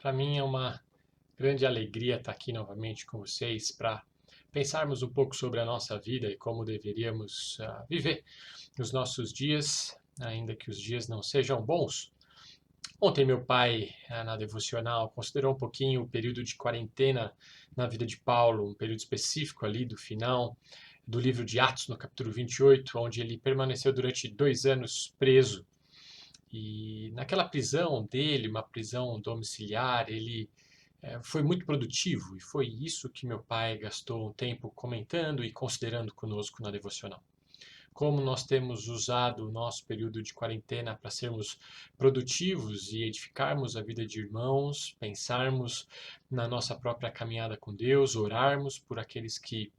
Para mim é uma grande alegria estar aqui novamente com vocês para pensarmos um pouco sobre a nossa vida e como deveríamos viver os nossos dias, ainda que os dias não sejam bons. Ontem meu pai, na devocional, considerou um pouquinho o período de quarentena na vida de Paulo, um período específico ali do final do livro de Atos, no capítulo 28, onde ele permaneceu durante 2 anos preso. E naquela prisão dele, uma prisão domiciliar, ele foi muito produtivo e foi isso que meu pai gastou um tempo comentando e considerando conosco na devocional. Como nós temos usado o nosso período de quarentena para sermos produtivos e edificarmos a vida de irmãos, pensarmos na nossa própria caminhada com Deus, orarmos por aqueles que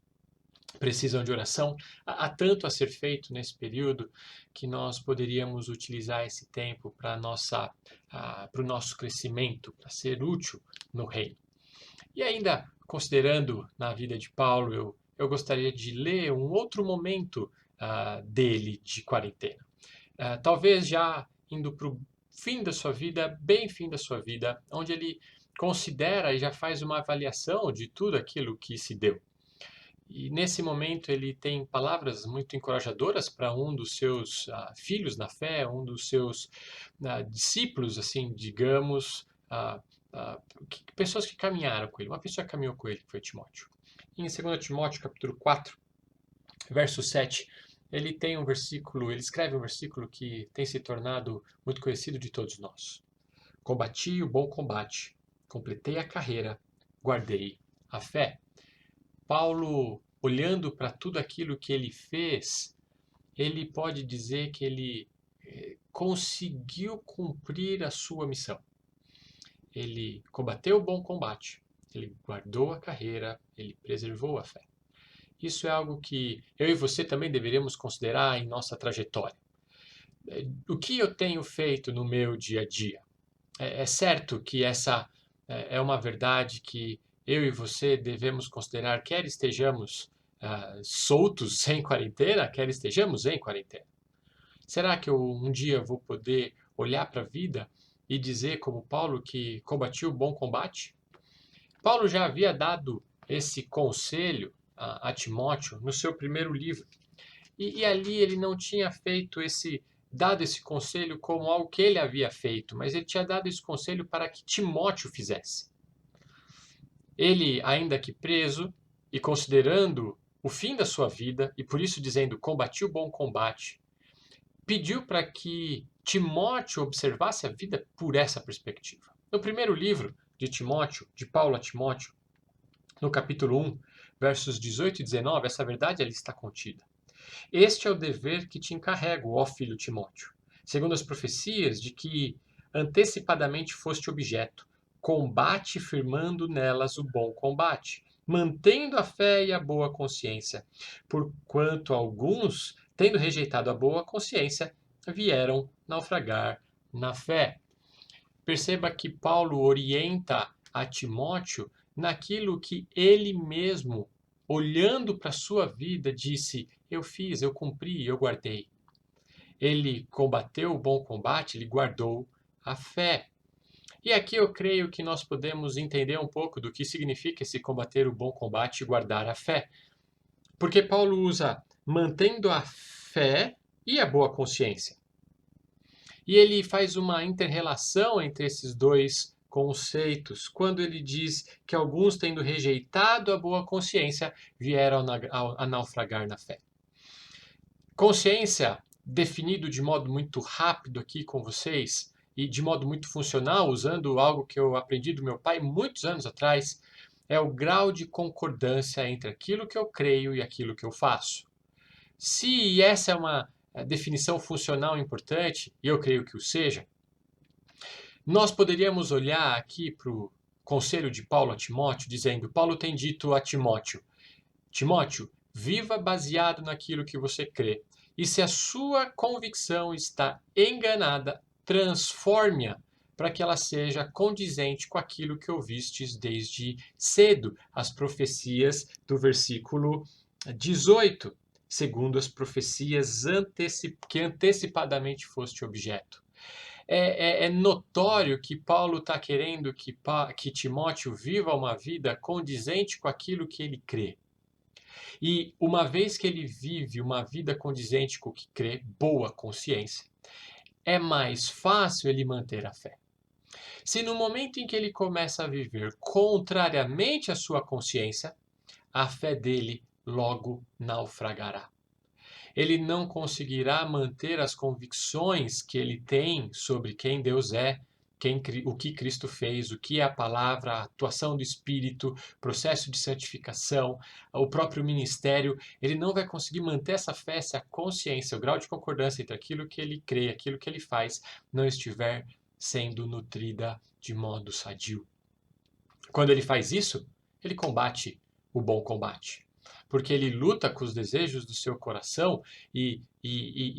precisam de oração. Há tanto a ser feito nesse período que nós poderíamos utilizar esse tempo para o nosso crescimento, para ser útil no reino. E ainda, considerando na vida de Paulo, eu gostaria de ler um outro momento dele de quarentena. Talvez já indo para o fim da sua vida, bem fim da sua vida, onde ele considera e já faz uma avaliação de tudo aquilo que se deu. E nesse momento ele tem palavras muito encorajadoras para um dos seus filhos na fé, um dos seus discípulos, assim, digamos, pessoas que caminharam com ele. Uma pessoa que caminhou com ele, que foi Timóteo. Em 2 Timóteo, capítulo 4, verso 7, ele escreve um versículo que tem se tornado muito conhecido de todos nós. Combati o bom combate, completei a carreira, guardei a fé. Paulo, olhando para tudo aquilo que ele fez, ele pode dizer que ele conseguiu cumprir a sua missão. Ele combateu o bom combate, ele guardou a carreira, ele preservou a fé. Isso é algo que eu e você também deveríamos considerar em nossa trajetória. O que eu tenho feito no meu dia a dia? É certo que essa é uma verdade que eu e você devemos considerar, quer estejamos soltos sem quarentena, quer estejamos em quarentena. Será que eu um dia vou poder olhar para a vida e dizer, como Paulo, que combati o bom combate? Paulo já havia dado esse conselho a Timóteo no seu primeiro livro. E ali ele não tinha dado esse conselho como algo que ele havia feito, mas ele tinha dado esse conselho para que Timóteo fizesse. Ele, ainda que preso e considerando o fim da sua vida, e por isso dizendo combati o bom combate, pediu para que Timóteo observasse a vida por essa perspectiva. No primeiro livro de Timóteo, de Paulo a Timóteo, no capítulo 1, versos 18 e 19, essa verdade ali está contida. Este é o dever que te encarrego, ó filho Timóteo, segundo as profecias de que antecipadamente foste objeto. Combate firmando nelas o bom combate, mantendo a fé e a boa consciência, porquanto alguns, tendo rejeitado a boa consciência, vieram naufragar na fé. Perceba que Paulo orienta a Timóteo naquilo que ele mesmo, olhando para a sua vida, disse: eu fiz, eu cumpri, eu guardei. Ele combateu o bom combate, ele guardou a fé. E aqui eu creio que nós podemos entender um pouco do que significa esse combater o bom combate e guardar a fé. Porque Paulo usa mantendo a fé e a boa consciência. E ele faz uma inter-relação entre esses dois conceitos, quando ele diz que alguns, tendo rejeitado a boa consciência, vieram a naufragar na fé. Consciência, definido de modo muito rápido aqui com vocês, e de modo muito funcional, usando algo que eu aprendi do meu pai muitos anos atrás, é o grau de concordância entre aquilo que eu creio e aquilo que eu faço. Se essa é uma definição funcional importante, e eu creio que o seja, nós poderíamos olhar aqui para o conselho de Paulo a Timóteo, dizendo: Paulo tem dito a Timóteo, Timóteo, viva baseado naquilo que você crê. E se a sua convicção está enganada, transforme-a para que ela seja condizente com aquilo que ouvistes desde cedo. As profecias do versículo 18, segundo as profecias que antecipadamente foste objeto. É notório que Paulo está querendo que Timóteo viva uma vida condizente com aquilo que ele crê. E uma vez que ele vive uma vida condizente com o que crê, boa consciência, é mais fácil ele manter a fé. Se no momento em que ele começa a viver contrariamente à sua consciência, a fé dele logo naufragará. Ele não conseguirá manter as convicções que ele tem sobre quem Deus é, o que Cristo fez, o que é a palavra, a atuação do Espírito, processo de santificação, o próprio ministério. Ele não vai conseguir manter essa fé se a consciência, o grau de concordância entre aquilo que ele crê, aquilo que ele faz, não estiver sendo nutrida de modo sadio. Quando ele faz isso, ele combate o bom combate. Porque ele luta com os desejos do seu coração e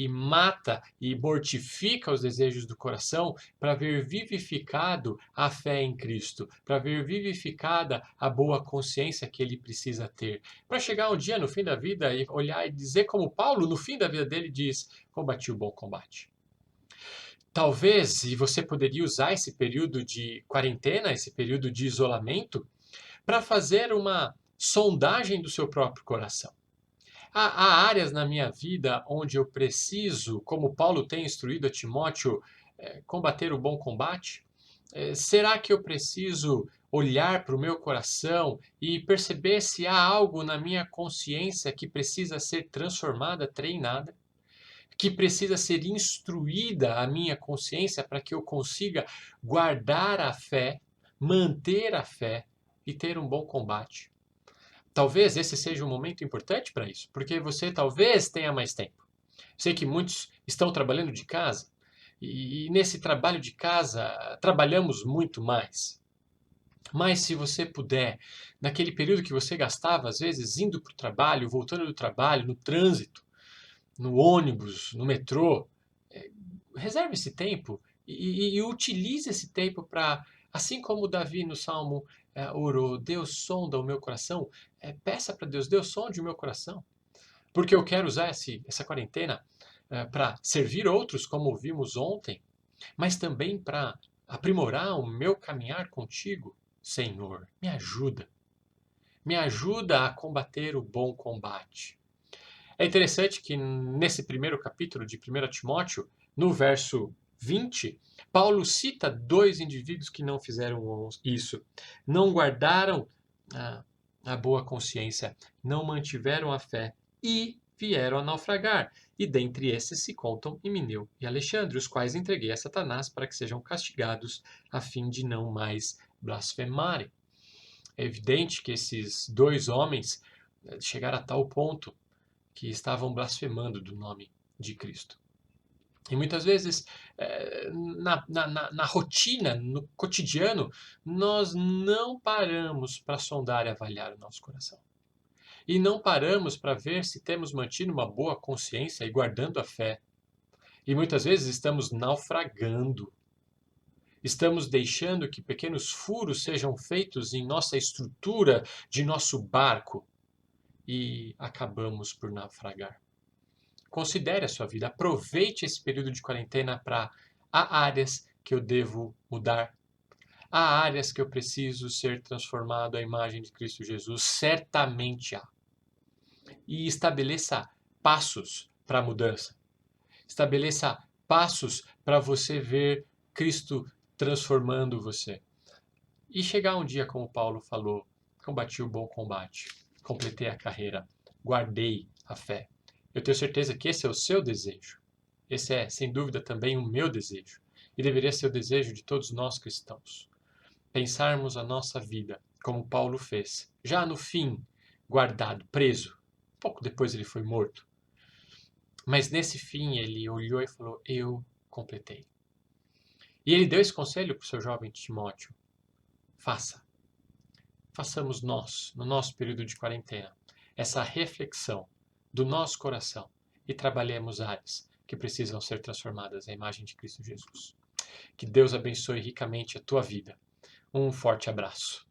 mata e mortifica os desejos do coração para ver vivificado a fé em Cristo, para ver vivificada a boa consciência que ele precisa ter. Para chegar um dia no fim da vida e olhar e dizer como Paulo, no fim da vida dele, diz: combati o bom combate. Talvez, e você poderia usar esse período de quarentena, esse período de isolamento, para fazer uma sondagem do seu próprio coração. Há áreas na minha vida onde eu preciso, como Paulo tem instruído a Timóteo, combater o bom combate? Será que eu preciso olhar para o meu coração e perceber se há algo na minha consciência que precisa ser transformada, treinada? Que precisa ser instruída a minha consciência para que eu consiga guardar a fé, manter a fé e ter um bom combate. Talvez esse seja um momento importante para isso, porque você talvez tenha mais tempo. Sei que muitos estão trabalhando de casa e nesse trabalho de casa trabalhamos muito mais. Mas se você puder, naquele período que você gastava, às vezes, indo para o trabalho, voltando do trabalho, no trânsito, no ônibus, no metrô, reserve esse tempo e utilize esse tempo para, assim como Davi no Salmo orou, Deus sonda o meu coração, peça para Deus, Deus sonde o meu coração, porque eu quero usar essa quarentena para servir outros, como vimos ontem, mas também para aprimorar o meu caminhar contigo, Senhor, me ajuda a combater o bom combate. É interessante que nesse primeiro capítulo de 1 Timóteo, no verso 20, Paulo cita dois indivíduos que não fizeram isso. Não guardaram a boa consciência, não mantiveram a fé e vieram a naufragar. E dentre esses se contam Himeneu e Alexandre, os quais entreguei a Satanás para que sejam castigados, a fim de não mais blasfemarem. É evidente que esses dois homens chegaram a tal ponto que estavam blasfemando do nome de Cristo. E muitas vezes, na rotina, no cotidiano, nós não paramos para sondar e avaliar o nosso coração. E não paramos para ver se temos mantido uma boa consciência e guardando a fé. E muitas vezes estamos naufragando. Estamos deixando que pequenos furos sejam feitos em nossa estrutura de nosso barco e acabamos por naufragar. Considere a sua vida, aproveite esse período de quarentena para há áreas que eu devo mudar, há áreas que eu preciso ser transformado à imagem de Cristo Jesus, certamente há. E estabeleça passos para a mudança. Estabeleça passos para você ver Cristo transformando você. E chegar um dia, como Paulo falou, combati o bom combate, completei a carreira, guardei a fé. Eu tenho certeza que esse é o seu desejo. Esse é, sem dúvida, também o meu desejo. E deveria ser o desejo de todos nós cristãos. Pensarmos a nossa vida como Paulo fez. Já no fim, guardado, preso. Pouco depois ele foi morto. Mas nesse fim ele olhou e falou, eu completei. E ele deu esse conselho para o seu jovem Timóteo. Façamos nós, no nosso período de quarentena, essa reflexão do nosso coração e trabalhemos áreas que precisam ser transformadas à imagem de Cristo Jesus. Que Deus abençoe ricamente a tua vida. Um forte abraço.